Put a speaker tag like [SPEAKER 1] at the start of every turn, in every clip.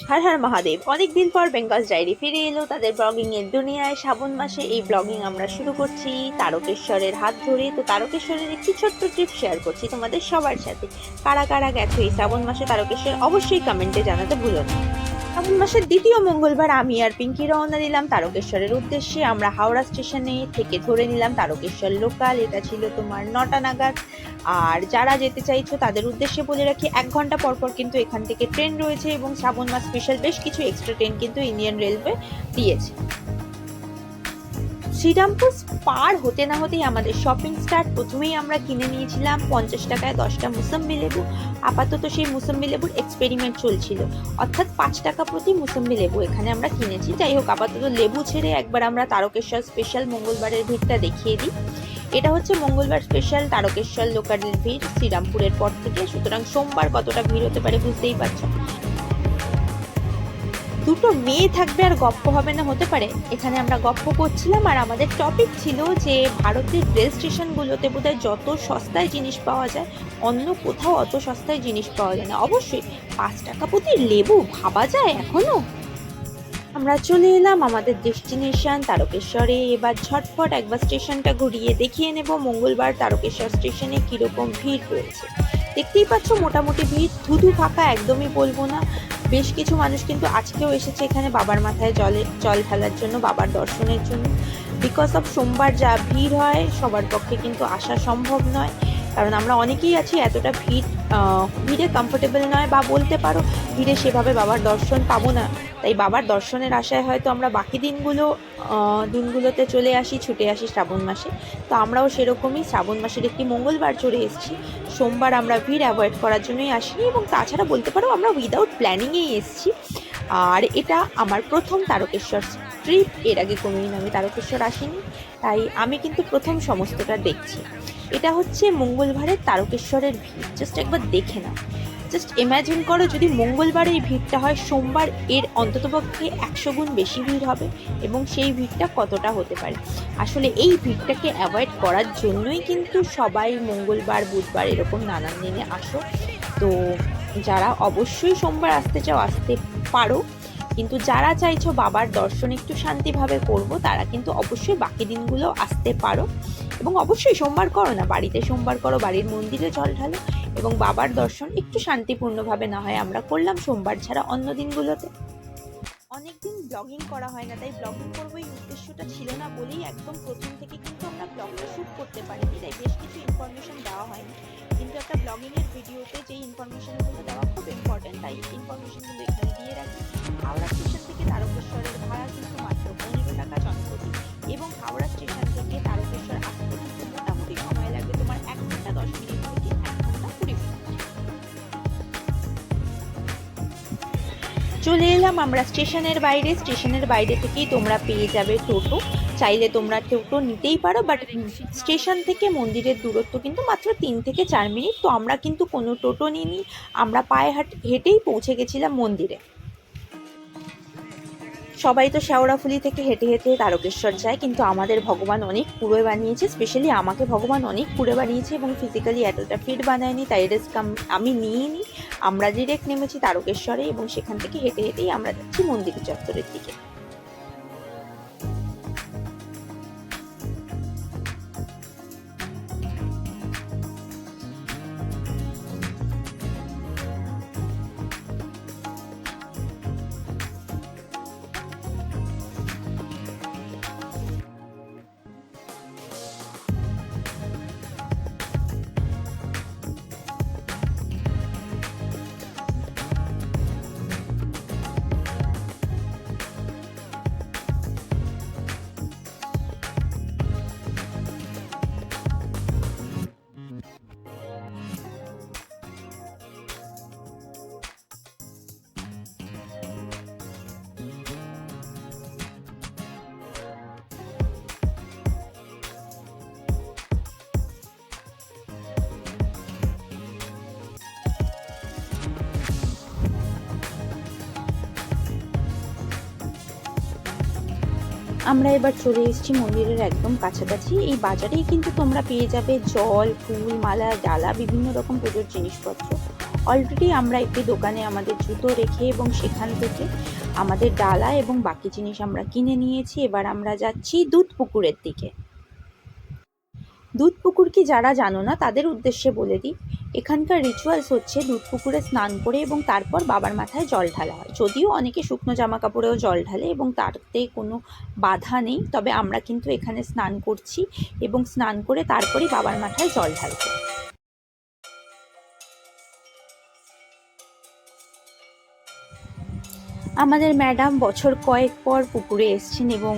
[SPEAKER 1] হর হর মহাদেব। অনেকদিন পর বেঙ্গল ডায়েরি ফিরে এলো তাদের ব্লগিং এর দুনিয়ায়। শ্রাবণ মাসে এই ব্লগিং আমরা শুরু করছি তারকেশ্বরের হাত ধরে। তো তারকেশ্বরের একটি ছোট্ট ট্রিপ শেয়ার করছি তোমাদের সবার সাথে। কারা কারা গেছো এই শ্রাবণ মাসে তারকেশ্বর, অবশ্যই কমেন্টে জানাতে ভুলো না। শ্রাবণ মাসের দ্বিতীয় মঙ্গলবার আমি আর পিঙ্কি রওনা দিলাম তারকেশ্বরের উদ্দেশ্যে। আমরা হাওড়া স্টেশনে থেকে ধরে নিলাম তারকেশ্বর লোকাল। এটা ছিল তোমার 9টা নাগাদ। আর যারা যেতে চাইছো তাদের উদ্দেশ্যে বলে রাখি, 1 ঘন্টা পর পর কিন্তু এখান থেকে ট্রেন রয়েছে এবং শ্রাবণ মাস স্পেশাল বেশ কিছু এক্সট্রা ট্রেন কিন্তু ইন্ডিয়ান রেলওয়ে দিয়েছে। শ্রীরামপুর পার হতে না হতেই আমাদের শপিং স্টার্ট। প্রথমেই আমরা কিনে নিয়েছিলাম 50 টাকায় 10টা মুসম্বি লেবু। আপাতত সেই মুসম্বি লেবুর এক্সপেরিমেন্ট চলছিল, অর্থাৎ 5 টাকা প্রতি মুসম্বি লেবু এখানে আমরা কিনেছি। যাই হোক, আপাতত লেবু ছেড়ে একবার আমরা তারকেশ্বর স্পেশাল মঙ্গলবারের ভিড়টা দেখিয়ে দিই। এটা হচ্ছে মঙ্গলবার স্পেশাল তারকেশ্বর লোকালের ভিড় শ্রীরামপুরের পর থেকে। সুতরাং সোমবার কতটা ভিড় হতে পারে বুঝতেই পারছো। দুটো মেয়ে থাকবে আর গপ্প হবে না হতে পারে। এখানে আমরা গপ্প করছিলাম আর আমাদের টপিক ছিল যে ভারতের রেল স্টেশনগুলোতে বোধহয় যত সস্তায় জিনিস পাওয়া যায় অন্য কোথাও অত সস্তায় জিনিস পাওয়া যায় না। অবশ্যই 5 টাকা প্রতি লেবু ভাবা যায় এখনো। আমরা চলে এলাম আমাদের ডেস্টিনেশন তারকেশ্বরে। এবার ঝটফট একবার স্টেশনটা ঘুরিয়ে দেখিয়ে নেব মঙ্গলবার তারকেশ্বর স্টেশনে কিরকম ভিড় রয়েছে। দেখতেই পাচ্ছ মোটামুটি ভিড়, ধুধু ফাঁকা একদমই বলবো না। বেশ কিছু মানুষ কিন্তু আজকেও এসেছে এখানে বাবার মাথায় জল ঢালার জন্য, বাবার দর্শনের জন্য। বিকজ অফ সোমবার যা ভিড় হয় সবার পক্ষে কিন্তু আসা সম্ভব নয়, কারণ আমরা অনেকেই আছি এতটা ভিড়ে কমফোর্টেবল নয়, বা বলতে পারো ভিড়ে সেভাবে বাবার দর্শন পাবো না। তাই বাবার দর্শনের আশায় হয়তো আমরা বাকি দিনগুলোতে চলে আসি, ছুটে আসি শ্রাবণ মাসে। তো আমরাও সেরকমই শ্রাবণ মাসের একটি মঙ্গলবার চলে এসেছি। সোমবার আমরা ভিড় অ্যাভয়েড করার জন্যই আসিনি, এবং তাছাড়া বলতে পারো আমরা উইদাউট প্ল্যানিংয়েই এসেছি। আর এটা আমার প্রথম তারকেশ্বর ট্রিপ। এর আগে কোনোদিন আমি তারকেশ্বর আসিনি, তাই আমি কিন্তু প্রথম সমস্তটা দেখছি। এটা হচ্ছে মঙ্গলবারের তারকেশ্বরের ভিড়, জাস্ট একবার দেখে নাও। জাস্ট ইমাজিন করো যদি মঙ্গলবার এই ভিড়টা হয়, সোমবার এর অন্ততপক্ষে 100 গুণ বেশি ভিড় হবে, এবং সেই ভিড়টা কতটা হতে পারে। আসলে এই ভিড়টাকে অ্যাভয়েড করার জন্যই কিন্তু সবাই মঙ্গলবার বুধবার এরকম নানান দিনে আসো। তো যারা অবশ্যই সোমবার আসতে চাও আসতে পারো, কিন্তু যারা চাইছো বাবার দর্শন একটু শান্তিভাবে করব তারা কিন্তু অবশ্যই বাকি দিনগুলো আসতে পারো। এবং অবশ্যই সোমবার করো না, বাড়িতে সোমবার করো, বাড়ির মন্দিরে জল ঢালো, এবং বাবার দর্শন একটু শান্তিপূর্ণভাবে না হয় আমরা করলাম সোমবার ছাড়া অন্য দিনগুলোতে। অনেকদিন ব্লগিং করা হয় না, তাই ব্লগিং করবো এই উদ্দেশ্যটা ছিল না বলেই একদম প্রথম থেকে কিন্তু আমরা ব্লগটা শ্যুট করতে পারিনি, তাই বেশ কিছু ইনফরমেশন দেওয়া হয়নি। কিন্তু একটা ব্লগিং এর ভিডিওতে যে ইনফরমেশনগুলো দেওয়া খুব ইম্পর্টেন্ট, তাই ইনফরমেশনগুলো এখানে দিয়ে রাখি। হাওড়া স্টেশন থেকে তারকেশ্বরের ভাড়া কিন্তু মাত্র 15 টাকা জনপ্রতি, এবং হাওড়া স্টেশন থেকে তারকেশ্বর আসতে কিন্তু মোটামুটি সময় লাগবে তোমার 1 ঘন্টা 10 মিনিট থেকে 1 ঘন্টা 20 মিনিট। চলে এলাম আমরা স্টেশনের বাইরে থেকেই তোমরা পেয়ে যাবে টোটো। চাইলে তোমরা টোটো নিতেই পারো, বাট স্টেশন থেকে মন্দিরের দূরত্ব কিন্তু মাত্র 3 থেকে 4 মিনিট। তো আমরা কিন্তু কোনো টোটো নিইনি, আমরা পায়ে হেঁটেই পৌঁছে গেছিলাম মন্দিরে। সবাই তো শেওড়াফুলি থেকে হেঁটে হেঁটে তারকেশ্বর যায়, কিন্তু আমাদের ভগবান অনেক কুড়ে বানিয়েছে, স্পেশালি আমাকে ভগবান অনেক কুড়ে বানিয়েছে এবং ফিজিক্যালি এতটা ফিট বানায়নি, তাই রিস্ক আমি নিইনি। আমরা ডিরেক্ট নেমেছি তারকেশ্বরে, এবং সেখান থেকে হেঁটে হেঁটেই আমরা যাচ্ছি মন্দির চত্বরের দিকে। আমরা এবার চলে এসেছি মন্দিরের একদম কাছাকাছি। এই বাজারেই কিন্তু তোমরা পেয়ে যাবে জল, ফুল, মালা, ডালা, বিভিন্ন রকম পুজোর জিনিসপত্র। অলরেডি আমরা একটি দোকানে আমাদের জুতো রেখে এবং সেখান থেকে আমাদের ডালা এবং বাকি জিনিস আমরা কিনে নিয়েছি। এবার আমরা যাচ্ছি দুধপুকুরের দিকে। দুধপুকুর কি যারা জানো না তাদের উদ্দেশ্যে বলে দিই, এখানকার রিচুয়ালস হচ্ছে দুধপুকুরে স্নান করে এবং তারপর বাবার মাথায় জল ঢালা হয়। যদিও অনেকে শুকনো জামা কাপড়েও জল ঢালে এবং তাতে কোনো বাধা নেই, তবে আমরা কিন্তু এখানে স্নান করছি এবং স্নান করে তারপরেই বাবার মাথায় জল ঢালবো। আমাদের ম্যাডাম বছর কয়েক পর পুকুরে এসছেন এবং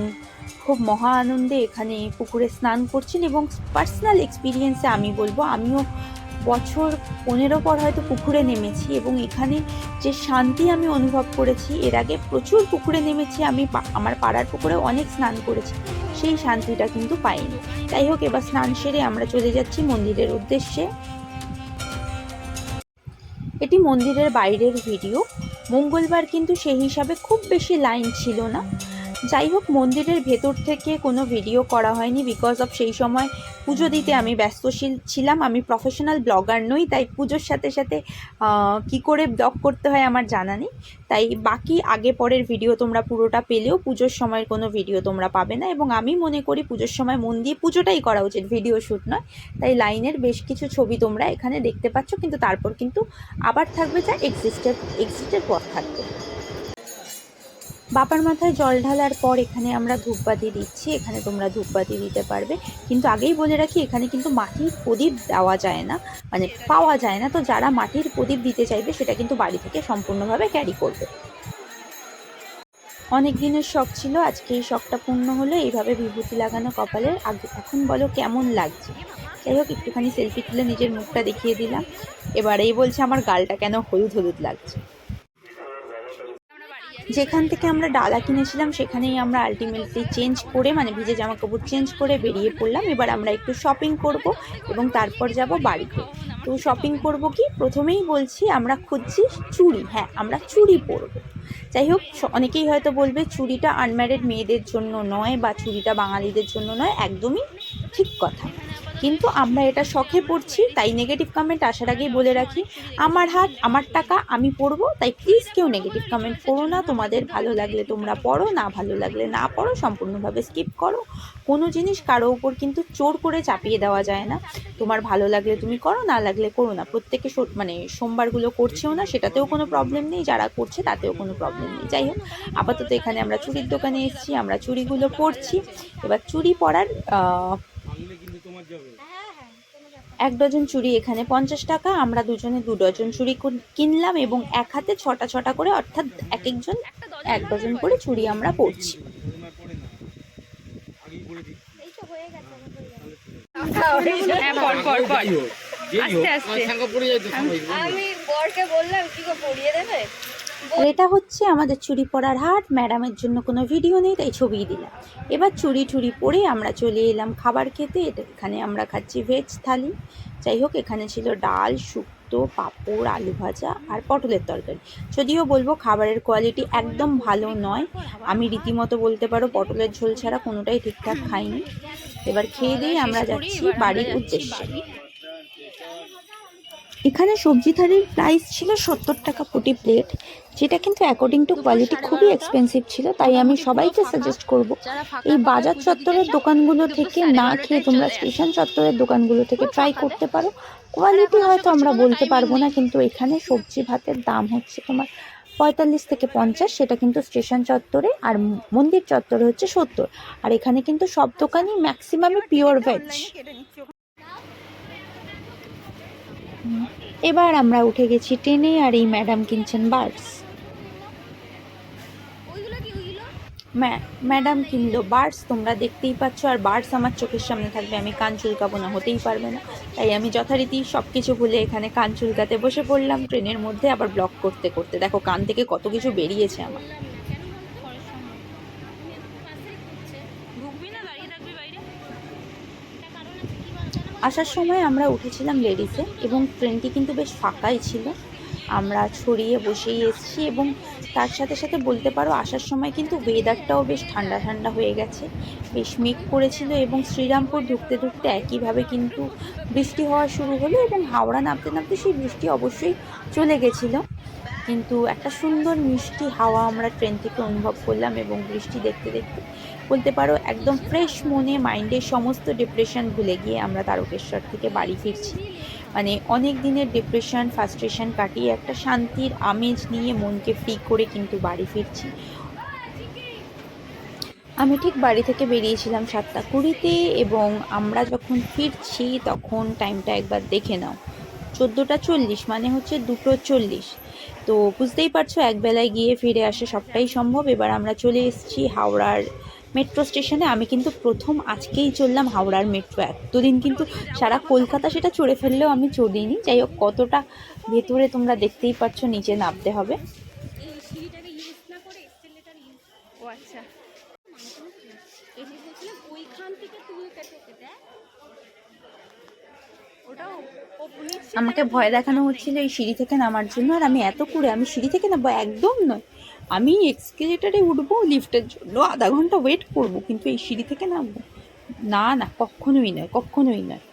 [SPEAKER 1] খুব মহা আনন্দে এখানে পুকুরে স্নান করছেন এবং পার্সোনাল এক্সপিরিয়েন্সে আমি বলবো, আমিও বছর 15 পর হয়তো পুকুরে নেমেছি এবং এখানে যে শান্তি আমি অনুভব করেছি, এর আগে প্রচুর পুকুরে নেমেছি আমি, আমার পাড়ার পুকুরে অনেক স্নান করেছি, সেই শান্তিটা কিন্তু পাইনি। যাই হোক, এবার স্নান সেরে আমরা চলে যাচ্ছি মন্দিরের উদ্দেশ্যে। এটি মন্দিরের বাইরের ভিডিও। মঙ্গলবার কিন্তু সেই হিসাবে খুব বেশি লাইন ছিল না। যাই হোক, মন্দিরের ভেতর থেকে কোনো ভিডিও করা হয়নি, বিকজ অফ সেই সময় পুজো দিতে আমি ব্যস্তশীল ছিলাম। আমি প্রফেশনাল ব্লগার নই, তাই পুজোর সাথে সাথে কি করে ব্লগ করতে হয় আমার জানা নেই। তাই বাকি আগে পরের ভিডিও তোমরা পুরোটা পেলেও পুজোর সময়ের কোনো ভিডিও তোমরা পাবে না, এবং আমি মনে করি পুজোর সময় মন দিয়ে পুজোটাই করা উচিত, ভিডিও শ্যুট নয়। তাই লাইনের বেশ কিছু ছবি তোমরা এখানে দেখতে পাচ্ছ, কিন্তু তারপর কিন্তু আবার থাকবে যা এক্সিটের পর থাকবে। বাবার মাথায় জল ঢালার পর এখানে আমরা ধূপবাতি দিচ্ছি। এখানে তোমরা ধূপবাতি দিতে পারবে, কিন্তু আগেই বলে রাখি এখানে কিন্তু মাটির প্রদীপ দেওয়া যায় না, মানে পাওয়া যায় না। তো যারা মাটির প্রদীপ দিতে চাইবে সেটা কিন্তু বাড়ি থেকে সম্পূর্ণভাবে ক্যারি করবে। অনেক দিনের শখ ছিল, আজকে এই শখটা পূর্ণ হলো। এইভাবে বিভূতি লাগানো কপালের আগে এখন বলো কেমন লাগছে। যাই হোক, একটুখানি সেলফি তুলে নিজের মুখটা দেখিয়ে দিলাম। এবার এই বলছে আমার গালটা কেন হলুদ হলুদ লাগছে। যেখান থেকে আমরা ডালা কিনেছিলাম সেখানেই আমরা আলটিমেটলি চেঞ্জ করে, মানে ভিজে জামা কাপড় চেঞ্জ করে বেরিয়ে পড়লাম। এবার আমরা একটু শপিং করব এবং তারপর যাব বাড়িতে। তো শপিং করব কি, প্রথমেই বলছি আমরা খুঁজছি চুড়ি। হ্যাঁ, আমরা চুড়ি পরবো। যাই হোক, অনেকেই হয়তো বলবে চুড়িটা আনম্যারিড মেয়েদের জন্য নয় বা চুড়িটা বাঙালিদের জন্য নয়, একদমই ঠিক কথা। কিন্তু আমরা এটা শখে পড়ছি, তাই নেগেটিভ কমেন্ট আসার আগেই বলে রাখি, আমার হাত আমার টাকা, আমি পরবো, তাই প্লিজ কেউ নেগেটিভ কমেন্ট করো না। তোমাদের ভালো লাগলে তোমরা পড়ো, না ভালো লাগলে না পড়ো, সম্পূর্ণভাবে স্কিপ করো। কোনো জিনিস কারো উপর কিন্তু জোর করে চাপিয়ে দেওয়া যায় না। তোমার ভালো লাগলে তুমি করো, না লাগলে করো না। প্রত্যেকে মানে সোমবারগুলো করছেও না, সেটাতেও কোনো প্রবলেম নেই, যারা করছে তাতেও কোনো প্রবলেম নেই। যাই হোক, আপাতত এখানে আমরা চুড়ির দোকানে এসেছি, আমরা চুড়িগুলো পরছি। এবার চুড়ি পরার 1 ডজন চুড়ি এখানে 50 টাকা। আমরা দুজনে 2 ডজন চুড়ি কিনলাম এবং এক হাতে 6টা 6টা করে, অর্থাৎ এক একজন 1 ডজন করে চুড়ি আমরা পরছি। এটা হচ্ছে আমাদের চুড়ি পরার হাট। ম্যাডামের জন্য কোনো ভিডিও নেই, তাই ছবি দিলাম। এবার চুড়ি পরে আমরা চলে এলাম খাবার খেতে। এখানে আমরা খাচ্ছি ভেজ থালি। যাই হোক, এখানে ছিল ডাল, শুক্তো, পাঁপড়, আলু ভাজা আর পটলের তরকারি। যদিও বলবো খাবারের কোয়ালিটি একদম ভালো নয়, আমি রীতিমতো বলতে পারো পটলের ঝোল ছাড়া কোনোটাই ঠিকঠাক খাইনি। এবার খেয়ে দিয়ে আমরা যাচ্ছি বাড়ির উদ্দেশ্যে। এখানে সবজি থালির প্রাইস ছিল 70 টাকা প্রতি প্লেট, যেটা কিন্তু অ্যাকর্ডিং টু কোয়ালিটি খুবই এক্সপেন্সিভ ছিল। তাই আমি সবাইকে সাজেস্ট করব, এই বাজার চত্বরের দোকানগুলো থেকে না খেয়ে তোমরা স্টেশন চত্বরের দোকানগুলো থেকে ট্রাই করতে পারো। কোয়ালিটি হয়তো আমরা বলতে পারবো না, কিন্তু এখানে সবজি ভাতের দাম হচ্ছে তোমার 45 থেকে 50, সেটা কিন্তু স্টেশন চত্বরে, আর মন্দির চত্বরে হচ্ছে 70। আর এখানে কিন্তু সব দোকানই ম্যাক্সিমামই পিওর ভেজ। এবার আমরা উঠে গেছি ট্রেনে, আর এই ম্যাডাম কিনছেন বার্ডস। ম্যাডাম কিনলো বার্ডস, তোমরা দেখতেই পাচ্ছ। আর বার্ডস আমার চোখের সামনে থাকবে, আমি কান চুলকাবো না, হতেই পারবে না। তাই আমি যথারীতি সব কিছু ভুলে এখানে কান চুলকাতে বসে পড়লাম ট্রেনের মধ্যে। আবার ব্লগ করতে করতে দেখো কান থেকে কত কিছু বেরিয়েছে আমার। আসার সময় আমরা উঠেছিলাম লেডিসে এবং ট্রেনটি কিন্তু বেশ ফাঁকাই ছিল। আমরা ছড়িয়ে বসেই এসেছি। এবং তার সাথে সাথে বলতে পারো আসার সময় কিন্তু ওয়েদারটাও বেশ ঠান্ডা ঠান্ডা হয়ে গেছে, বেশ মেঘ করেছিল। এবং শ্রীরামপুর ঢুকতে ঢুকতে একইভাবে কিন্তু বৃষ্টি হওয়া শুরু হলো, এবং হাওড়া নামতে নামতে সেই বৃষ্টি অবশ্যই চলে গেছিলো। কিন্তু একটা সুন্দর মিষ্টি হাওয়া আমরা ট্রেন থেকে অনুভব করলাম, এবং বৃষ্টি দেখতে দেখতে বলতে পারো একদম ফ্রেশ মনে মাইন্ডের সমস্ত ডিপ্রেশন ভুলে গিয়ে আমরা তারকেশ্বর থেকে বাড়ি ফিরছি। মানে অনেক দিনের ডিপ্রেশন ফ্রাস্ট্রেশন কাটিয়ে একটা শান্তির আমেজ নিয়ে মনকে ফ্রি করে কিন্তু বাড়ি ফিরছি। আমি ঠিক বাড়ি থেকে বেরিয়েছিলাম 7:20-তে, এবং আমরা যখন ফিরছি তখন টাইমটা একবার দেখে নাও, 14:40, মানে হচ্ছে 2:40। তো বুঝতেই পারছো একবেলায় গিয়ে ফিরে আসা সবটাই সম্ভব। এবার আমরা চলে এসেছি হাওড়ার মেট্রো স্টেশনে। আমি কিন্তু প্রথম আজকেই চললাম হাওড়ার মেট্রো, এতদিন কিন্তু সারা কলকাতা সেটা চড়ে ফেললেও আমি চড়িনি। যাই হোক, কতটা ভেতরে তোমরা দেখতেই পাচ্ছ, নিচে নামতে হবে। ও আচ্ছা, আমাকে ভয় দেখানো হচ্ছিল এই সিঁড়ি থেকে নামার জন্য, আর আমি এত করে আমি সিঁড়ি থেকে নামবো একদম নয়, আমি এক্সকেলেটারে উঠবো, লিফটের জন্য আধা ঘন্টা ওয়েট করব, কিন্তু এই সিঁড়ি থেকে নামবো না, না, কখনোই নয়, কখনোই নয়।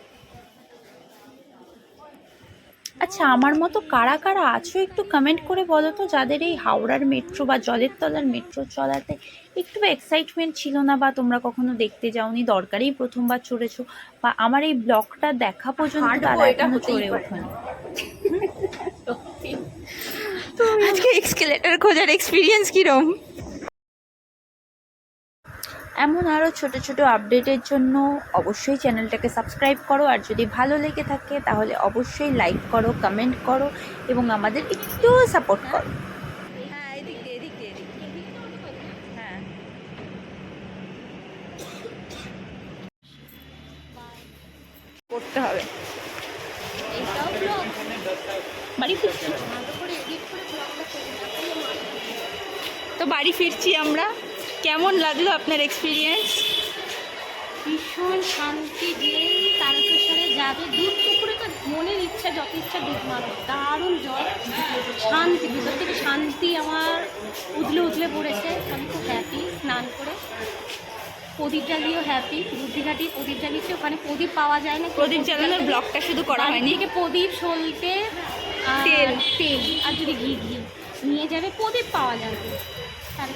[SPEAKER 1] আচ্ছা, আমার মতো কারা কারা আছো একটু কমেন্ট করে বলো তো, যাদের এই হাওড়ার মেট্রো বা জলের তলার মেট্রো চলাতে একটু এক্সাইটমেন্ট ছিল না, বা তোমরা কখনো দেখতে যাওনি, দরকারেই প্রথমবার চড়েছো, বা আমার এই ব্লগটা দেখা পর্যন্ত তারা এখনো চড়ে ওঠেনি। তো আজকে এক্সকেলেটর খোঁজার এক্সপিরিয়েন্স কিরম? এমন আরও ছোট ছোট আপডেটের জন্য অবশ্যই চ্যানেলটাকে সাবস্ক্রাইব করো, আর যদি ভালো লেগে থাকে তাহলে অবশ্যই লাইক করো, কমেন্ট করো, এবং আমাদের একটু সাপোর্ট করো। হ্যাঁ, এদিক দিয়ে, এদিক দিয়ে, এদিক দিয়ে। হ্যাঁ, করতে হবে। বাড়ি ফিরছি তো, বাড়ি ফিরছি আমরা। কেমন লাগলো আপনার এক্সপিরিয়েন্স?
[SPEAKER 2] ভীষণ শান্তি, যে তারকেশ্বরে যাবে দুধ পুকুরে তো মনের ইচ্ছা যত ইচ্ছা দুধ মারো, দারুণ জল, শান্তি, ভিতর থেকে শান্তি আমার উদলে উদলে পড়েছে। আমি খুব হ্যাপি স্নান করে। প্রদীপ জ্বালিয়েও হ্যাপি, বুদ্ধিঘাটি প্রদীপ জ্বালিয়েছি, ওখানে প্রদীপ পাওয়া যায় না।
[SPEAKER 1] প্রদীপ জ্বালানোর ব্লগটা শুধু করা হয়নি,
[SPEAKER 2] থেকে প্রদীপ, সলতে, তেল, আর যদি ঘি নিয়ে যাবে, প্রদীপ পাওয়া যাবে। তার